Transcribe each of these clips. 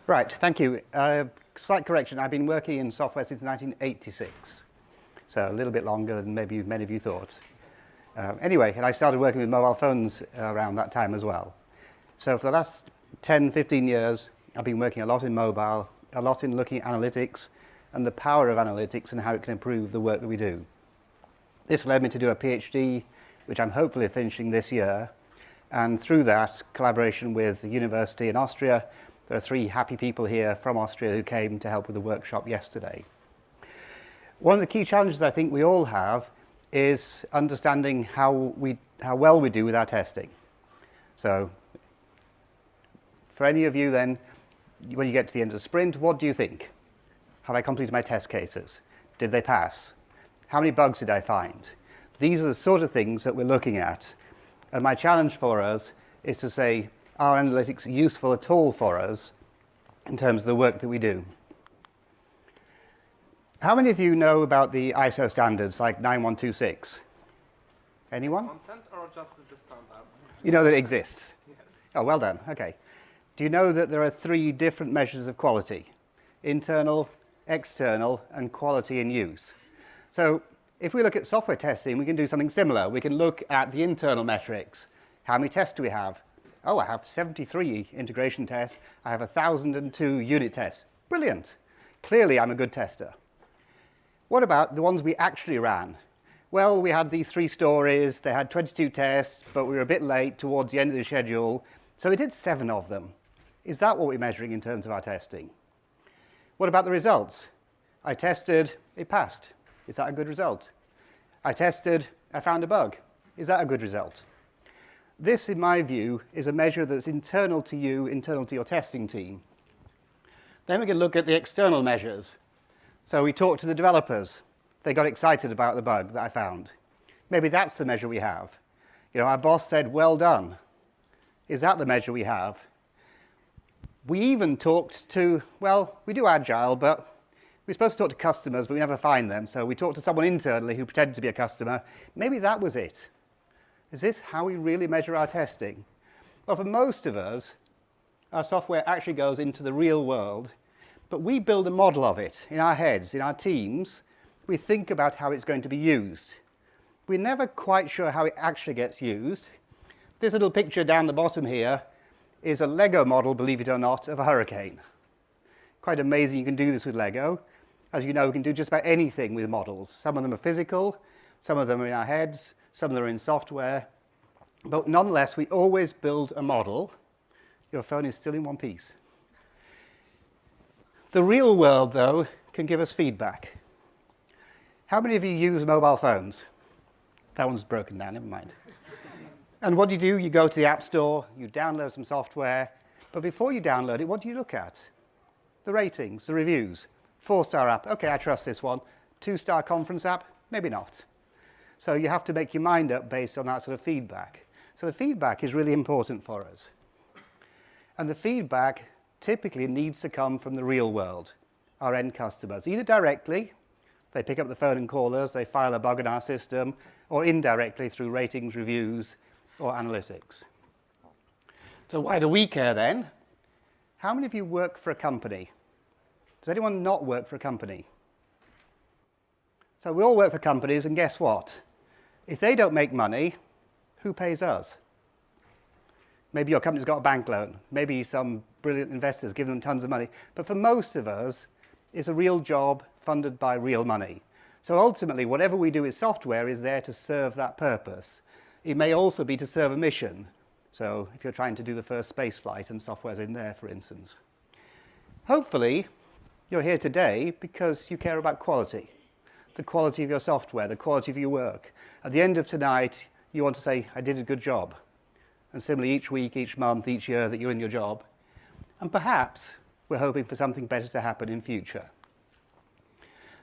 Right, thank you. Slight correction, I've been working in software since 1986, so a little bit longer than maybe many of you thought. Anyway, and I started working with mobile phones around that time as well. So for the last 10, 15 years, I've been working a lot in mobile, a lot in looking at analytics and the power of analytics and how it can improve the work that we do. This led me to do a PhD, which I'm hopefully finishing this year, and through that collaboration with the university in Austria. There are 3 happy people here from Austria who came to help with the workshop yesterday. One of the key challenges I think we all have is understanding how well we do with our testing. So for any of you then, when you get to the end of the sprint, what do you think? Have I completed my test cases? Did they pass? How many bugs did I find? These are the sort of things that we're looking at. And my challenge for us is to say, are analytics useful at all for us in terms of the work that we do? How many of you know about the ISO standards like 9126? Anyone? Content or just the standard? You know that it exists? Yes. Oh, well done. Okay. Do you know that there are 3 different measures of quality? Internal, external, and quality in use. So if we look at software testing, we can do something similar. We can look at the internal metrics. How many tests do we have? Oh, I have 73 integration tests. I have 1,002 unit tests. Brilliant. Clearly, I'm a good tester. What about the ones we actually ran? Well, we had these 3 stories. They had 22 tests, but we were a bit late towards the end of the schedule. So we did 7 of them. Is that what we're measuring in terms of our testing? What about the results? I tested, it passed. Is that a good result? I tested, I found a bug. Is that a good result? This, in my view, is a measure that's internal to you, internal to your testing team. Then we can look at the external measures. So we talked to the developers. They got excited about the bug that I found. Maybe that's the measure we have. You know, our boss said, well done. Is that the measure we have? We even talked to, well, we do Agile, but we're supposed to talk to customers, but we never find them. So we talked to someone internally who pretended to be a customer. Maybe that was it. Is this how we really measure our testing? Well, for most of us, our software actually goes into the real world, but we build a model of it in our heads, in our teams. We think about how it's going to be used. We're never quite sure how it actually gets used. This little picture down the bottom here is a Lego model, believe it or not, of a hurricane. Quite amazing you can do this with Lego. As you know, we can do just about anything with models. Some of them are physical, some of them are in our heads, some of them are in software. But nonetheless, we always build a model. Your phone is still in one piece. The real world, though, can give us feedback. How many of you use mobile phones? That one's broken now, never mind. And what do? You go to the App Store, you download some software, but before you download it, what do you look at? The ratings, the reviews. 4-star app, okay, I trust this one. 2-star conference app, maybe not. So you have to make your mind up based on that sort of feedback. So the feedback is really important for us. And the feedback typically needs to come from the real world, our end customers, either directly, they pick up the phone and call us, they file a bug in our system, or indirectly through ratings, reviews, or analytics. So why do we care then? How many of you work for a company? Does anyone not work for a company? So we all work for companies, and guess what? If they don't make money, who pays us? Maybe your company's got a bank loan. Maybe some brilliant investors give them tons of money. But for most of us, it's a real job funded by real money. So ultimately, whatever we do with software is there to serve that purpose. It may also be to serve a mission. So if you're trying to do the first space flight and software's in there, for instance. Hopefully, you're here today because you care about quality. The quality of your software, the quality of your work. At the end of tonight, you want to say, I did a good job. And similarly, each week, each month, each year that you're in your job. And perhaps we're hoping for something better to happen in future.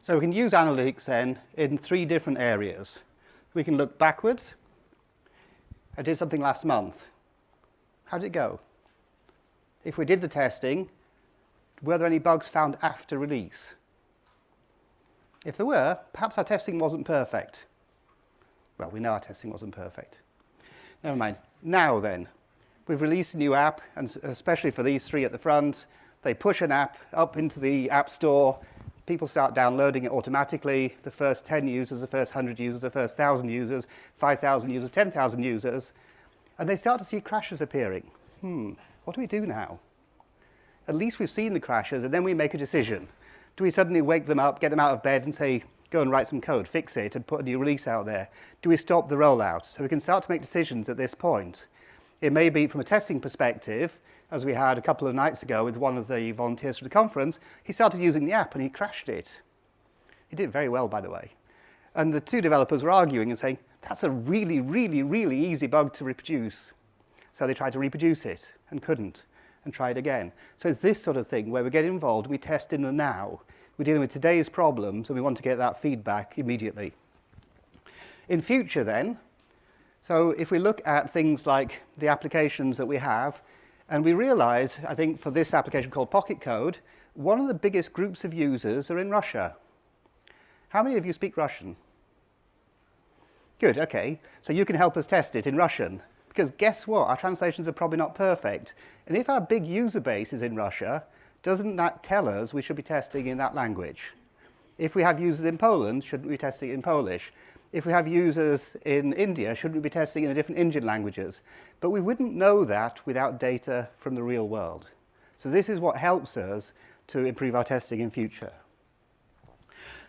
So we can use analytics then in 3 different areas. We can look backwards. I did something last month. How did it go? If we did the testing, were there any bugs found after release? If there were, perhaps our testing wasn't perfect. Well, we know our testing wasn't perfect. Never mind. Now then, we've released a new app, and especially for these 3 at the front, They push an app up into the App Store. People start downloading it automatically. The first 10 users, the first 100 users, the first 1,000 users, 5,000 users, 10,000 users. And they start to see crashes appearing. What do we do now? At least we've seen the crashes, and then we make a decision. Do we suddenly wake them up, get them out of bed, and say, go and write some code, fix it, and put a new release out there? Do we stop the rollout? So we can start to make decisions at this point. It may be from a testing perspective, as we had a couple of nights ago with one of the volunteers from the conference. He started using the app and he crashed it. He did very well, by the way. And the two developers were arguing and saying, that's a really, really, really easy bug to reproduce. So they tried to reproduce it and couldn't, and tried again. So it's this sort of thing where we get involved, we test in the now. We're dealing with today's problems and we want to get that feedback immediately. In future then, so if we look at things like the applications that we have, and we realize, I think for this application called Pocket Code, one of the biggest groups of users are in Russia. How many of you speak Russian? Good, okay. So you can help us test it in Russian. Because guess what? Our translations are probably not perfect. And if our big user base is in Russia, doesn't that tell us we should be testing in that language? If we have users in Poland, shouldn't we be testing in Polish? If we have users in India, shouldn't we be testing in the different Indian languages? But we wouldn't know that without data from the real world. So this is what helps us to improve our testing in future.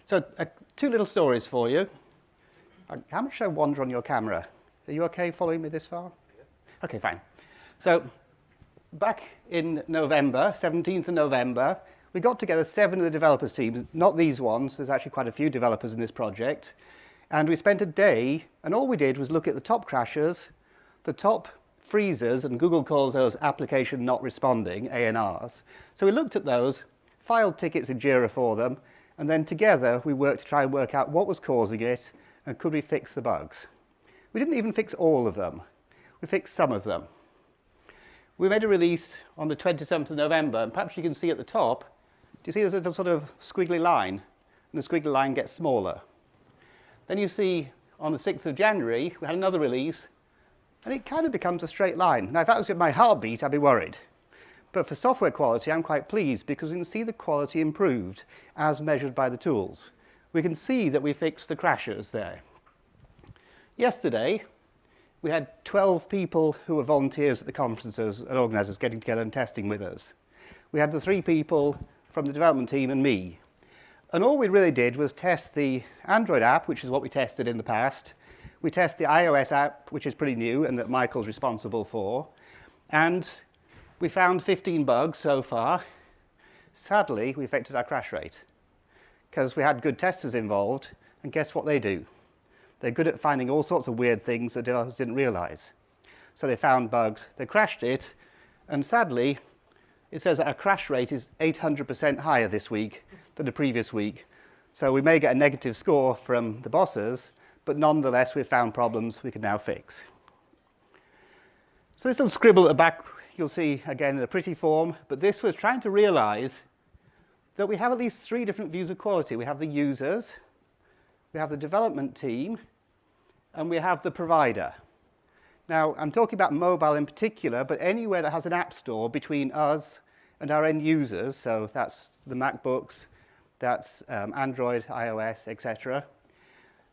So two little stories for you. How much should I wander on your camera? Are you okay following me this far? Yeah. Okay, fine. So back in November, 17th of November, we got together 7 of the developers teams, not these ones, there's actually quite a few developers in this project, and we spent a day, and all we did was look at the top crashers, the top freezers, and Google calls those application not responding, ANRs. So we looked at those, filed tickets in Jira for them, and then together we worked to try and work out what was causing it, and could we fix the bugs. We didn't even fix all of them, we fixed some of them. We made a release on the 27th of November, and perhaps you can see at the top, do you see there's a sort of squiggly line? And the squiggly line gets smaller. Then you see on the 6th of January, we had another release, and it kind of becomes a straight line. Now, if that was my heartbeat, I'd be worried. But for software quality, I'm quite pleased because we can see the quality improved as measured by the tools. We can see that we fixed the crashers there. Yesterday, we had 12 people who were volunteers at the conferences and organisers getting together and testing with us. We had the 3 people from the development team and me. And all we really did was test the Android app, which is what we tested in the past. We tested the iOS app, which is pretty new and that Michael's responsible for. And we found 15 bugs so far. Sadly, we affected our crash rate because we had good testers involved. And guess what they do? They're good at finding all sorts of weird things that developers didn't realize. So they found bugs, they crashed it, and sadly, it says that our crash rate is 800% higher this week than the previous week. So we may get a negative score from the bosses, but nonetheless, we've found problems we can now fix. So this little scribble at the back, you'll see again in a pretty form, but this was trying to realize that we have at least 3 different views of quality. We have the users, we have the development team, and we have the provider. Now, I'm talking about mobile in particular, but anywhere that has an app store between us and our end users, so that's the MacBooks, that's Android, iOS, etc.,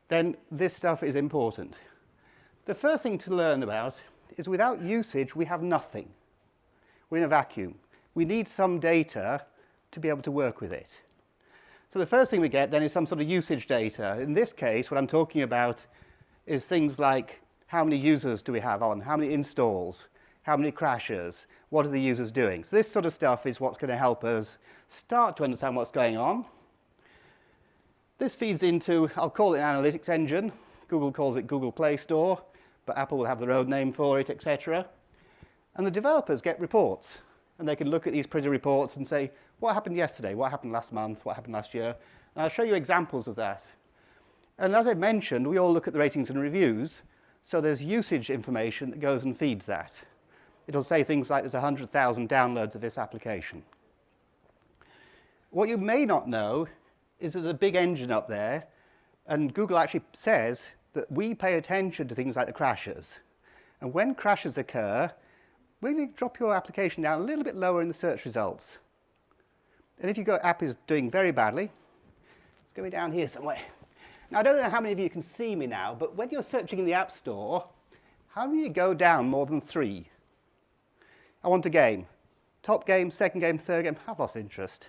then this stuff is important. The first thing to learn about is without usage, we have nothing. We're in a vacuum. We need some data to be able to work with it. So the first thing we get then is some sort of usage data. In this case, what I'm talking about is things like how many users do we have on, how many installs, how many crashes, what are the users doing. So this sort of stuff is what's going to help us start to understand what's going on. This feeds into, I'll call it an analytics engine. Google calls it Google Play Store, but Apple will have their own name for it, etc. And the developers get reports, and they can look at these pretty reports and say, what happened yesterday, what happened last month, what happened last year. And I'll show you examples of that. And as I mentioned, we all look at the ratings and reviews, so there's usage information that goes and feeds that. It'll say things like there's 100,000 downloads of this application. What you may not know is there's a big engine up there, and Google actually says that we pay attention to things like the crashes. And when crashes occur, we're going to drop your application down a little bit lower in the search results. And if your app is doing very badly, it's going to be down here somewhere. Now, I don't know how many of you can see me now, but when you're searching in the App Store, how many of you go down more than 3? I want a game. Top game, second game, third game. I've lost interest.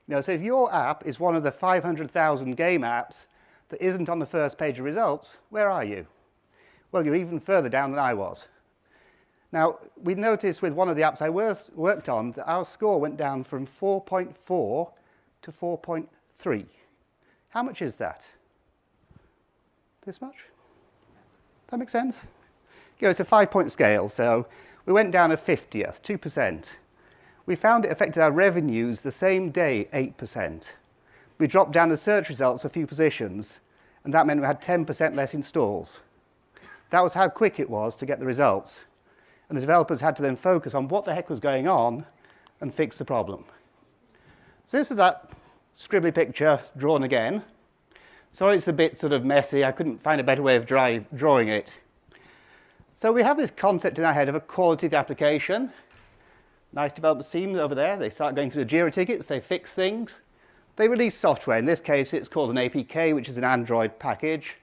So if your app is one of the 500,000 game apps that isn't on the first page of results, where are you? Well, you're even further down than I was. Now, we noticed with one of the apps I worked on that our score went down from 4.4 to 4.3. How much is that? This much? That makes sense? It's a 5-point scale, so we went down a 50th, 2%. We found it affected our revenues the same day, 8%. We dropped down the search results a few positions, and that meant we had 10% less installs. That was how quick it was to get the results. And the developers had to then focus on what the heck was going on and fix the problem. So this is that scribbly picture drawn again. Sorry it's a bit sort of messy. I couldn't find a better way of drawing it. So we have this concept in our head of a quality of the application. Nice development team over there. They start going through the Jira tickets. They fix things. They release software. In this case, it's called an APK, which is an Android package.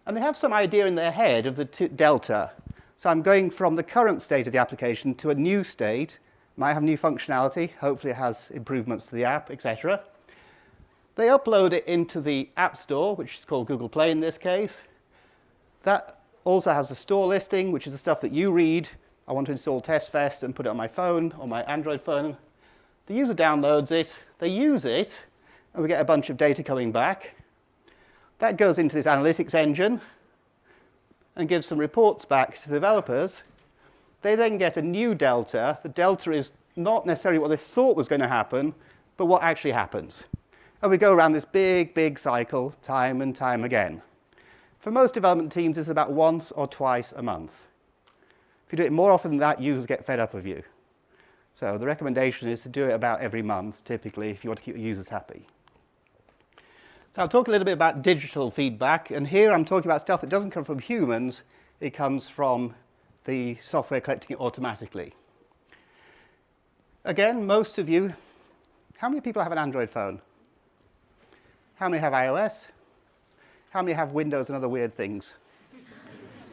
And they have some idea in their head of the delta. So I'm going from the current state of the application to a new state. Might have new functionality. Hopefully it has improvements to the app, etc. They upload it into the App Store, which is called Google Play in this case. That also has a store listing, which is the stuff that you read. I want to install TestFest and put it on my phone, or my Android phone. The user downloads it, they use it, and we get a bunch of data coming back. That goes into this analytics engine and gives some reports back to the developers. They then get a new delta. The delta is not necessarily what they thought was going to happen, but what actually happens. And we go around this big, big cycle time and time again. For most development teams, it's about once or twice a month. If you do it more often than that, users get fed up of you. So the recommendation is to do it about every month, typically, if you want to keep your users happy. So I'll talk a little bit about digital feedback. And here I'm talking about stuff that doesn't come from humans. It comes from the software collecting it automatically. Again, most of you, how many people have an Android phone? How many have iOS? How many have Windows and other weird things?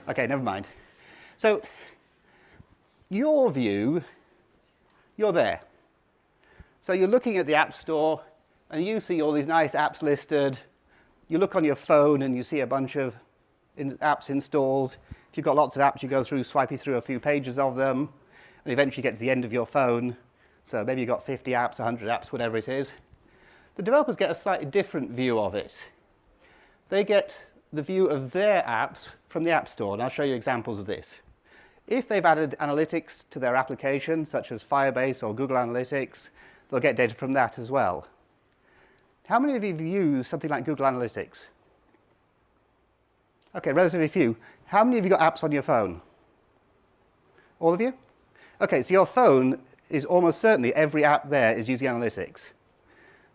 OK, never mind. So your view, you're there. So you're looking at the App Store, and you see all these nice apps listed. You look on your phone, and you see a bunch of apps installed. If you've got lots of apps, you go through, swiping through a few pages of them, and eventually get to the end of your phone. So maybe you've got 50 apps, 100 apps, whatever it is. The developers get a slightly different view of it. They get the view of their apps from the App Store, and I'll show you examples of this. If they've added analytics to their application, such as Firebase or Google Analytics, they'll get data from that as well. How many of you have used something like Google Analytics? OK, relatively few. How many of you got apps on your phone? All of you? OK, so your phone is almost certainly every app there is using analytics.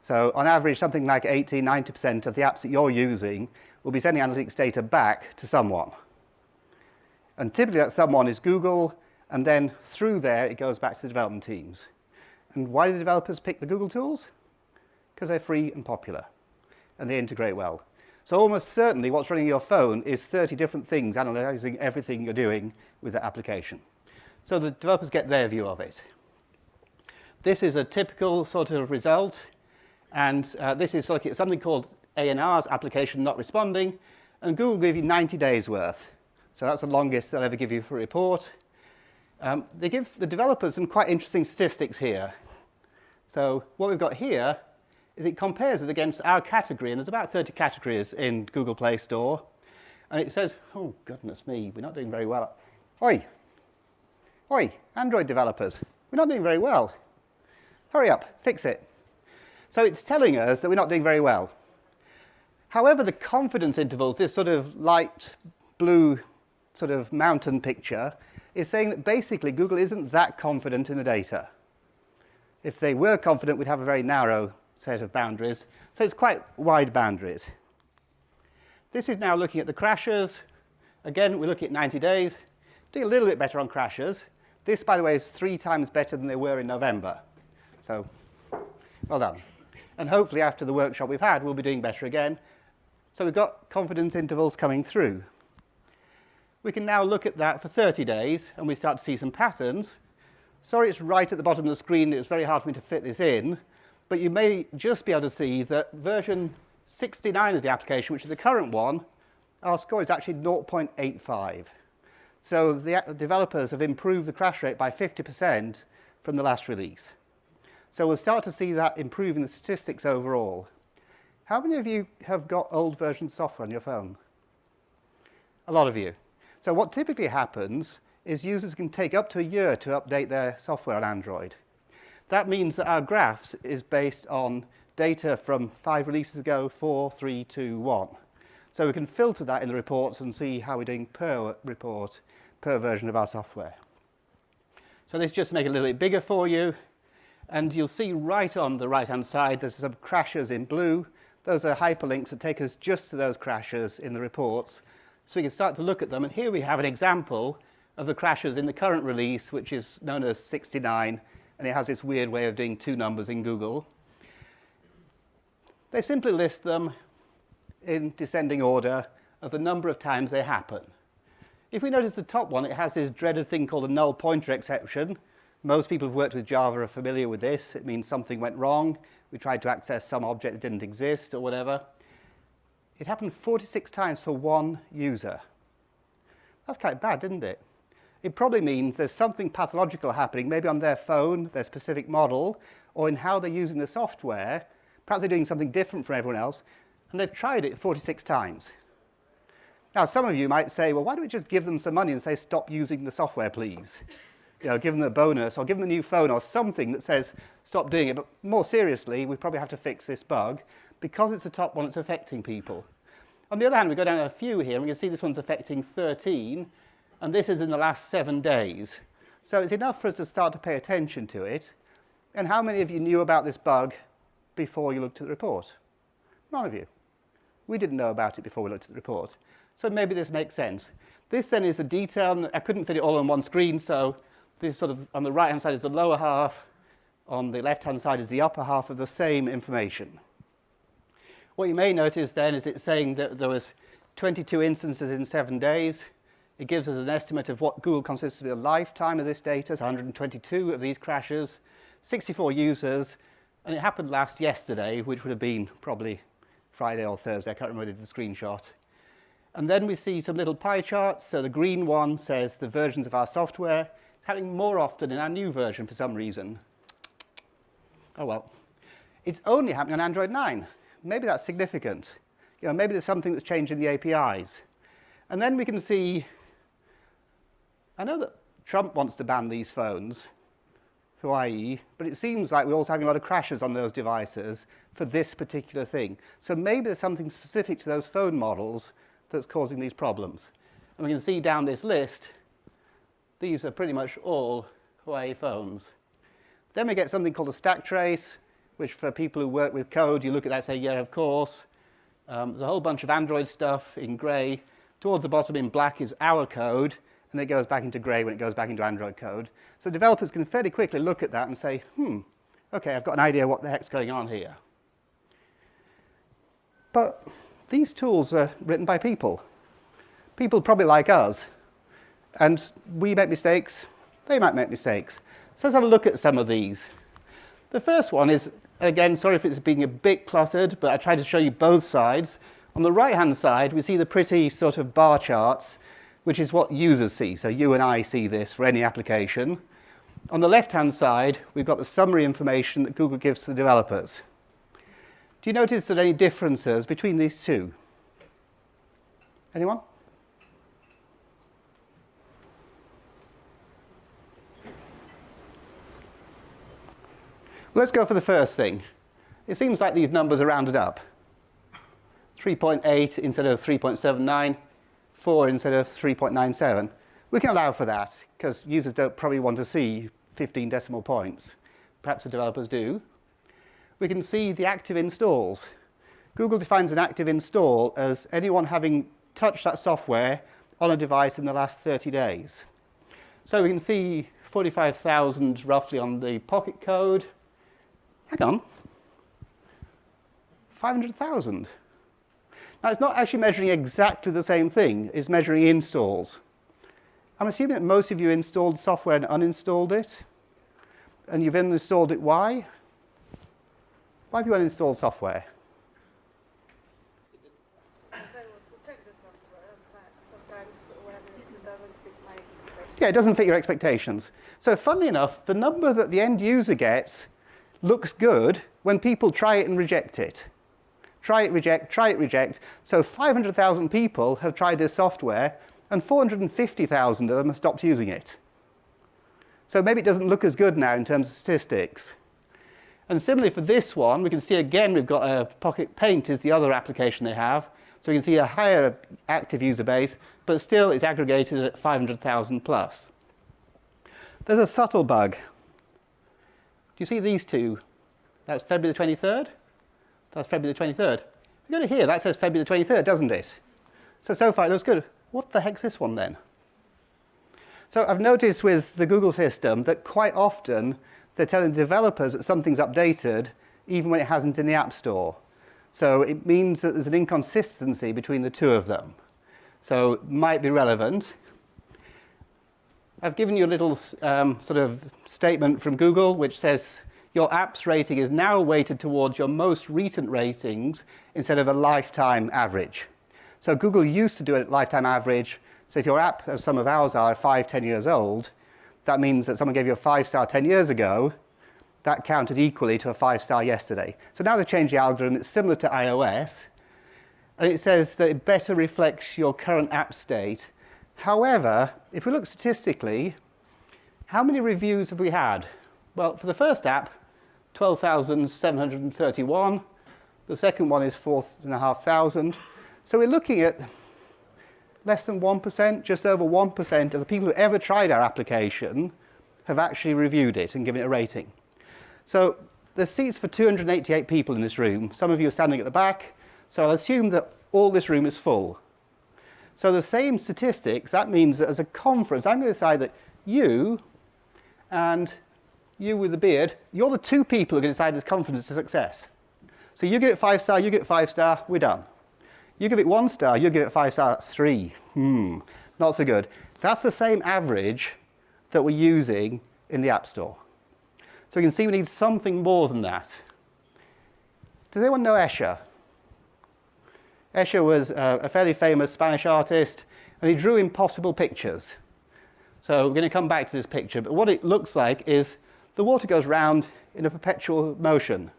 So on average, something like 80, 90% of the apps that you're using will be sending analytics data back to someone. And typically that someone is Google, and then through there it goes back to the development teams. And why do the developers pick the Google tools? Because they're free and popular, and they integrate well. So almost certainly what's running your phone is 30 different things, analyzing everything you're doing with that application. So the developers get their view of it. This is a typical sort of result, and this is like something called ANR's, application not responding, and Google will give you 90 days worth. So that's the longest they'll ever give you for a report. They give the developers some quite interesting statistics here. So what we've got here is it compares it against our category, and there's about 30 categories in Google Play Store. And it says, oh, goodness me, we're not doing very well. Oi, Android developers, we're not doing very well. Hurry up, fix it. So it's telling us that we're not doing very well. However, the confidence intervals, this sort of light blue sort of mountain picture, is saying that basically Google isn't that confident in the data. If they were confident, we'd have a very narrow set of boundaries. So it's quite wide boundaries. This is now looking at the crashes. Again, we're looking at 90 days. Doing a little bit better on crashes. This, by the way, is 3 times better than they were in November. So Well done. And hopefully after the workshop we've had, we'll be doing better again. So we've got confidence intervals coming through. We can now look at that for 30 days, and we start to see some patterns. Sorry, it's right at the bottom of the screen. It's very hard for me to fit this in. But you may just be able to see that version 69 of the application, which is the current one, our score is actually 0.85. So the developers have improved the crash rate by 50% from the last release. So we'll start to see that improving the statistics overall. How many of you have got old version software on your phone? A lot of you. So what typically happens is users can take up to a year to update their software on Android. That means that our graphs is based on data from 5 releases ago, 4, 3, 2, 1. So we can filter that in the reports and see how we're doing per report, per version of our software. So this just to make it a little bit bigger for you. And you'll see right on the right-hand side, there's some crashes in blue. Those are hyperlinks that take us just to those crashes in the reports. So we can start to look at them. And here we have an example of the crashes in the current release, which is known as 69. And it has this weird way of doing 2 numbers in Google. They simply list them in descending order of the number of times they happen. If we notice the top one, it has this dreaded thing called a null pointer exception. Most people who've worked with Java are familiar with this. It means something went wrong. We tried to access some object that didn't exist or whatever. It happened 46 times for one user. That's quite bad, didn't it? It probably means there's something pathological happening, maybe on their phone, their specific model, or in how they're using the software. Perhaps they're doing something different from everyone else, and they've tried it 46 times. Now, some of you might say, well, why don't we just give them some money and say, stop using the software, please? You know, give them a bonus or give them a new phone or something that says stop doing it. But more seriously, we probably have to fix this bug because it's the top one that's affecting people. On the other hand, we go down a few here, and we can see this one's affecting 13, and this is in the last 7 days. So it's enough for us to start to pay attention to it. And how many of you knew about this bug before you looked at the report? None of you. We didn't know about it before we looked at the report. So maybe this makes sense. This then is the detail, and I couldn't fit it all on one screen, so this sort of, on the right-hand side is the lower half, on the left-hand side is the upper half of the same information. What you may notice then is it's saying that there was 22 instances in 7 days. It gives us an estimate of what Google considers to be the lifetime of this data. It's 122 of these crashes, 64 users, and it happened yesterday, which would have been probably Friday or Thursday. I can't remember the screenshot. And then we see some little pie charts. So the green one says the versions of our software happening more often in our new version for some reason. Oh well. It's only happening on Android 9. Maybe that's significant. You know, maybe there's something that's changed in the APIs. And then we can see, I know that Trump wants to ban these phones, Hawaii, but it seems like we're also having a lot of crashes on those devices for this particular thing. So maybe there's something specific to those phone models that's causing these problems. And we can see down this list, these are pretty much all Hawaii phones. Then we get something called a stack trace, which for people who work with code, you look at that and say, yeah, of course. There's a whole bunch of Android stuff in grey. Towards the bottom in black is our code, and it goes back into grey when it goes back into Android code. So developers can fairly quickly look at that and say, okay, I've got an idea what the heck's going on here. But these tools are written by people. People probably like us. And we make mistakes, they might make mistakes. So let's have a look at some of these. The first one is, again, sorry if it's being a bit cluttered, but I tried to show you both sides. On the right-hand side, we see the pretty sort of bar charts, which is what users see. So you and I see this for any application. On the left-hand side, we've got the summary information that Google gives to the developers. Do you notice that any differences between these two? Anyone? Let's go for the first thing. It seems like these numbers are rounded up. 3.8 instead of 3.79, 4 instead of 3.97. We can allow for that, because users don't probably want to see 15 decimal points. Perhaps the developers do. We can see the active installs. Google defines an active install as anyone having touched that software on a device in the last 30 days. So we can see 45,000 roughly on the Pocket code. Hang on, 500,000. Now, it's not actually measuring exactly the same thing. It's measuring installs. I'm assuming that most of you installed software and uninstalled it. And you've uninstalled it. Why? Why have you uninstalled software? Yeah, it doesn't fit your expectations. So funnily enough, the number that the end user gets looks good when people try it and reject it. Try it, reject, try it, reject. So 500,000 people have tried this software, and 450,000 of them have stopped using it. So maybe it doesn't look as good now in terms of statistics. And similarly for this one, we can see again we've got a Pocket Paint is the other application they have. So we can see a higher active user base, but still it's aggregated at 500,000 plus. There's a subtle bug. Do you see these two? That's February the 23rd. That's February the 23rd. If you go to here, that says February the 23rd, doesn't it? So far it looks good. What the heck's this one then? So I've noticed with the Google system that quite often they're telling developers that something's updated even when it hasn't in the App Store. So it means that there's an inconsistency between the two of them. So it might be relevant. I've given you a little sort of statement from Google which says your app's rating is now weighted towards your most recent ratings instead of a lifetime average. So Google used to do a lifetime average. So if your app, as some of ours are, 5, 10 years old, that means that someone gave you a 5-star 10 years ago, that counted equally to a 5-star yesterday. So now they've changed the algorithm. It's similar to iOS. And it says that it better reflects your current app state. However, if we look statistically, how many reviews have we had? Well, for the first app, 12,731. The second one is 4,500. So we're looking at less than 1%, just over 1% of the people who ever tried our application have actually reviewed it and given it a rating. So there's seats for 288 people in this room. Some of you are standing at the back, so I'll assume that all this room is full. So the same statistics, that means that as a conference, I'm going to decide that you and you with the beard, you're the two people who are going to decide this conference is a success. So you give it 5-star, you give it 5-star, we're done. You give it 1 star, you give it 5-star, that's 3. Not so good. That's the same average that we're using in the App Store. So you can see we need something more than that. Does anyone know Asha? Asha was a fairly famous Spanish artist, and he drew impossible pictures. So we're going to come back to this picture, but what it looks like is the water goes round in a perpetual motion.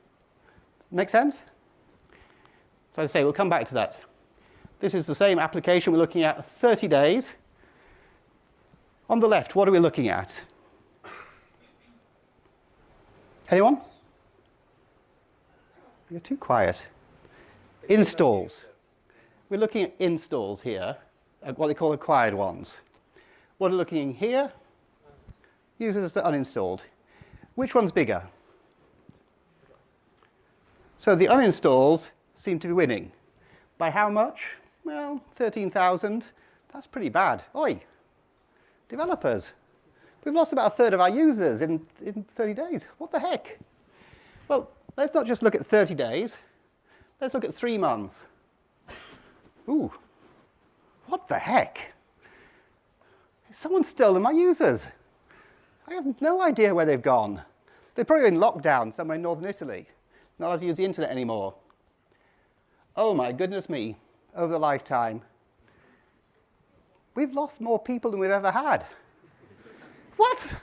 Make sense? So as I say, we'll come back to that. This is the same application. We're looking at 30 days. On the left, what are we looking at? Anyone? You're too quiet. Installs. We're looking at installs here, what they call acquired ones. What are we looking here? Users that are uninstalled. Which one's bigger? So the uninstalls seem to be winning. By how much? Well, 13,000. That's pretty bad. Oi, developers. We've lost about a third of our users in 30 days. What the heck? Well, let's not just look at 30 days. Let's look at 3 months. Ooh, what the heck? Someone's stolen my users. I have no idea where they've gone. They're probably in lockdown somewhere in northern Italy. Not allowed to use the internet anymore. Oh my goodness me, over the lifetime. We've lost more people than we've ever had. What?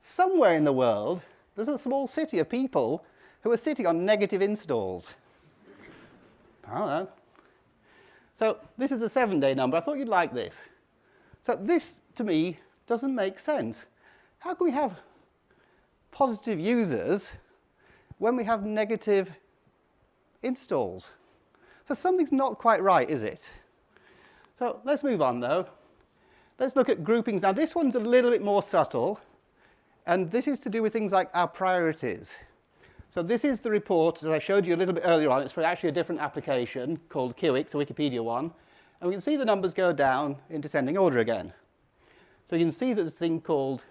Somewhere in the world, there's a small city of people who are sitting on negative installs. I don't know. So this is a 7-day number. I thought you'd like this. So this, to me, doesn't make sense. How can we have positive users when we have negative installs? So something's not quite right, is it? So let's move on, though. Let's look at groupings. Now, this one's a little bit more subtle, and this is to do with things like our priorities. So this is the report, as I showed you a little bit earlier on. It's for actually a different application called Kiwix, a Wikipedia one. And we can see the numbers go down in descending order again. So you can see that this thing called,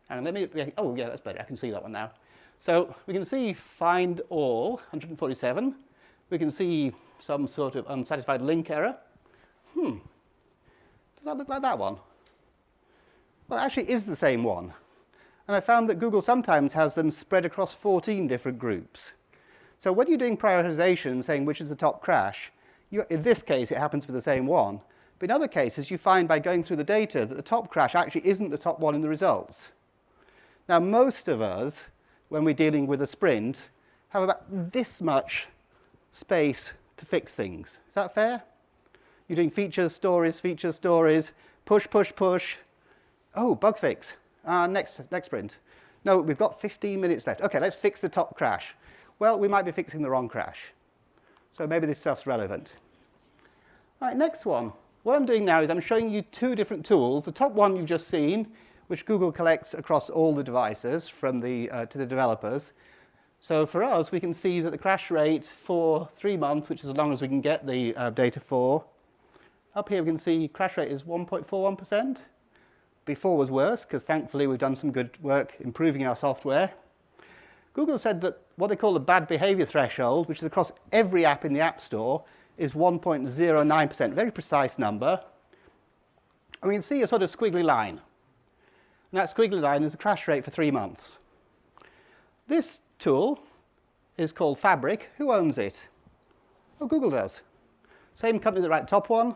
and let me, oh yeah, that's better. I can see that one now. So we can see find all, 147. We can see some sort of unsatisfied link error. Does that look like that one? Well, it actually is the same one. And I found that Google sometimes has them spread across 14 different groups. So when you're doing prioritization, saying which is the top crash, in this case, it happens to be the same one. But in other cases, you find by going through the data that the top crash actually isn't the top one in the results. Now, most of us, when we're dealing with a sprint, have about this much space to fix things. Is that fair? You're doing features, stories, push, push, push. Oh, bug fix. Next sprint. No, we've got 15 minutes left. OK, let's fix the top crash. Well, we might be fixing the wrong crash. So maybe this stuff's relevant. All right, next one. What I'm doing now is I'm showing you two different tools. The top one you've just seen, which Google collects across all the devices from to the developers. So for us, we can see that the crash rate for 3 months, which is as long as we can get the data for, up here we can see crash rate is 1.41%. Before was worse, because thankfully we've done some good work improving our software. Google said that what they call the bad behavior threshold, which is across every app in the App Store, is 1.09%, very precise number. And we can see a sort of squiggly line. And that squiggly line is the crash rate for 3 months. This tool is called Fabric. Who owns it? Oh, Google does. Same company that wrote the top one.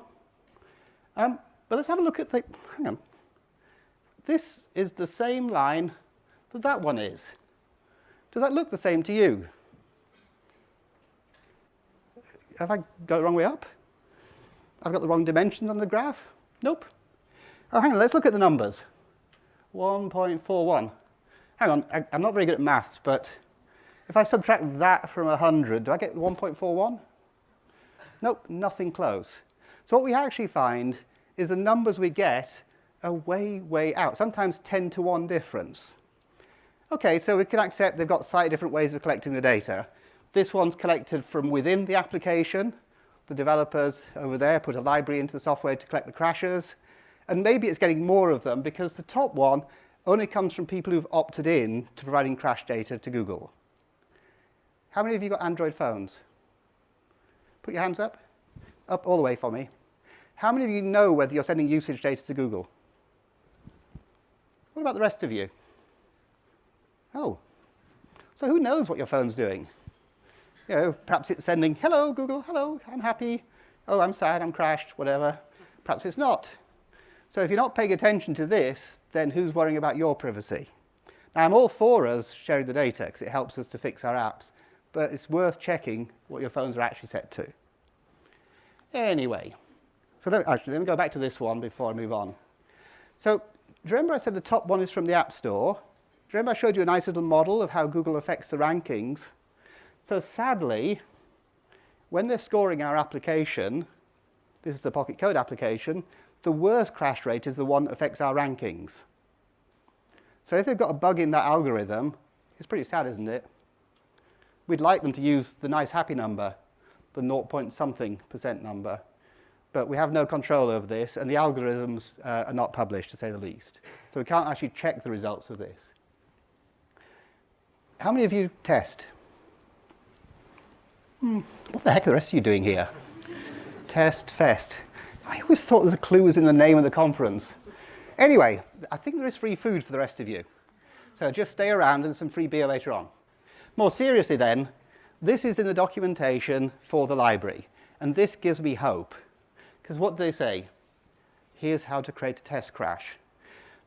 But let's have a look at the, hang on. This is the same line that that one is. Does that look the same to you? Have I got it the wrong way up? I've got the wrong dimensions on the graph? Nope. Oh, hang on, let's look at the numbers. 1.41. Hang on, I'm not very good at maths, but if I subtract that from 100, do I get 1.41? Nope, nothing close. So what we actually find is the numbers we get are way, way out, sometimes 10 to 1 difference. OK, so we can accept they've got slightly different ways of collecting the data. This one's collected from within the application. The developers over there put a library into the software to collect the crashes. And maybe it's getting more of them because the top one only comes from people who've opted in to providing crash data to Google. How many of you got Android phones? Put your hands up. Up all the way for me. How many of you know whether you're sending usage data to Google? What about the rest of you? Oh, so who knows what your phone's doing? You know, perhaps it's sending, hello, Google, hello, I'm happy. Oh, I'm sad, I'm crashed, whatever. Perhaps it's not. So if you're not paying attention to this, then who's worrying about your privacy? Now, I'm all for us sharing the data because it helps us to fix our apps, but it's worth checking what your phones are actually set to. Anyway, so let me go back to this one before I move on. So do you remember I said the top one is from the App Store? Do you remember I showed you a nice little model of how Google affects the rankings? So sadly, when they're scoring our application, this is the Pocket Code application, the worst crash rate is the one that affects our rankings. So if they've got a bug in that algorithm, it's pretty sad, isn't it? We'd like them to use the nice happy number, the 0.something% number. But we have no control over this, and the algorithms are not published, to say the least. So we can't actually check the results of this. How many of you test? What the heck are the rest of you doing here? Test, fest. I always thought the clue was in the name of the conference. Anyway, I think there is free food for the rest of you. So just stay around and some free beer later on. More seriously then, this is in the documentation for the library. And this gives me hope. Because what do they say? Here's how to create a test crash.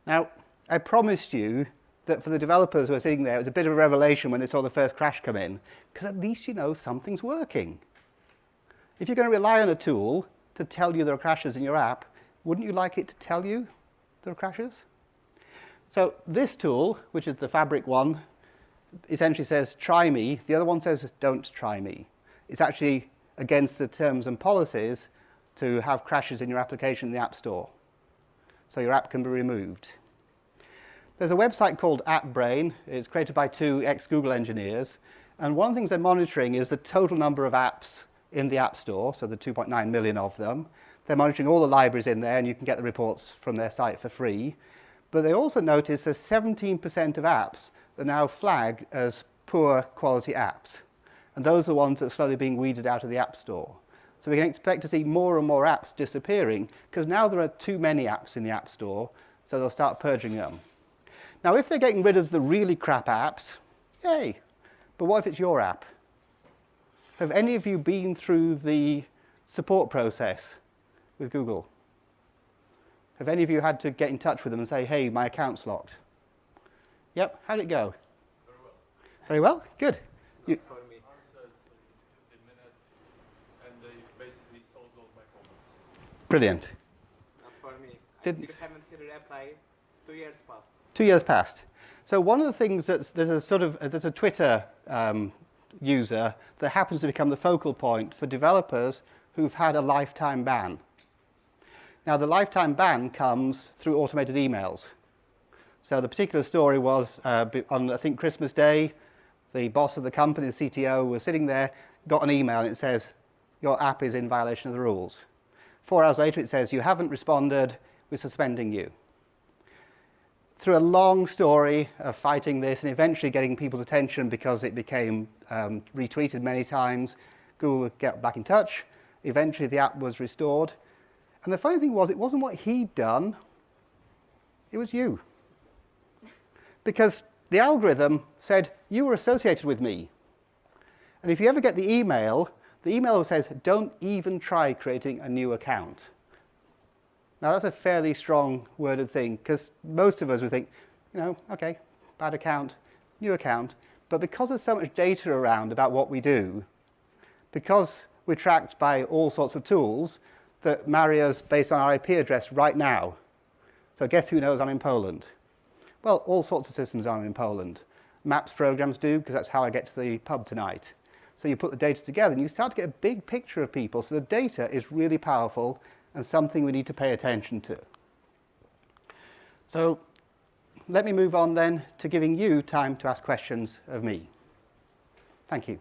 Now, I promised you that for the developers who are sitting there, it was a bit of a revelation when they saw the first crash come in, because at least you know something's working. If you're going to rely on a tool to tell you there are crashes in your app, wouldn't you like it to tell you there are crashes? So this tool, which is the Fabric one, essentially says, try me. The other one says, don't try me. It's actually against the terms and policies to have crashes in your application in the App Store. So your app can be removed. There's a website called AppBrain. It's created by 2 ex-Google engineers. And one of the things they're monitoring is the total number of apps in the App Store, so the 2.9 million of them. They're monitoring all the libraries in there, and you can get the reports from their site for free. But they also notice there's 17% of apps are now flagged as poor quality apps. And those are the ones that are slowly being weeded out of the App Store. So we can expect to see more and more apps disappearing because now there are too many apps in the App Store, so they'll start purging them. Now, if they're getting rid of the really crap apps, yay. But what if it's your app? Have any of you been through the support process with Google? Have any of you had to get in touch with them and say, hey, my account's locked? Yep, how'd it go? Very well. Very well, good. You, For me. Answers in 15 minutes, and they basically solved all my problems. brilliant. Not for me. I Didn't- still haven't hit a reply. 2 years passed. 2 years passed. So one of the things there's a Twitter user that happens to become the focal point for developers who've had a lifetime ban. Now the lifetime ban comes through automated emails. So the particular story was on, I think, Christmas Day, the boss of the company, the CTO, was sitting there, got an email and it says, your app is in violation of the rules. 4 hours later it says, you haven't responded, we're suspending you. Through a long story of fighting this and eventually getting people's attention because it became retweeted many times, Google would get back in touch. Eventually the app was restored. And the funny thing was, it wasn't what he'd done, it was you. Because the algorithm said, you were associated with me. And if you ever get the email says, don't even try creating a new account. Now that's a fairly strong worded thing, because most of us would think, okay, bad account, new account. But because there's so much data around about what we do, because we're tracked by all sorts of tools that marry us based on our IP address right now. So guess who knows I'm in Poland? Well, all sorts of systems are in Poland. Maps programs do, because that's how I get to the pub tonight. So you put the data together and you start to get a big picture of people. So the data is really powerful and something we need to pay attention to. So let me move on then to giving you time to ask questions of me. Thank you.